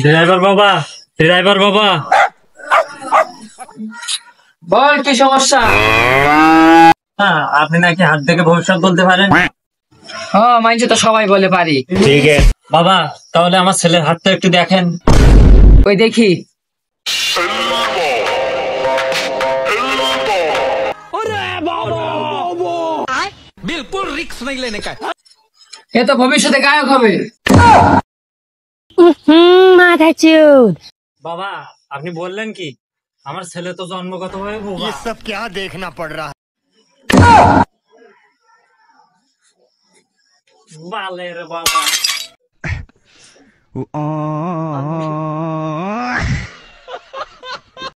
Driver বাবা, driver বাবা, বল কি সমস্যা? হ্যাঁ আপনি নাকি হাত দেখে ভবিষ্যৎ বলতে পারেন। হ্যাঁ, মানছি তো, সবাই বলে পারি। ঠিক আছে বাবা, তাহলে আমার ছেলের হাতটা একটু দেখেন। ওই দেখি। बिल्कुल रिक्स नहीं लेने का। এ তো ভবিষ্যতে গায়ক হবে। বাবা আপনি বললেন কি, আমার ছেলে তো জন্মগতভাবে বোবা। ये सब क्या देखना पड़ रहा है। বালের বাবা।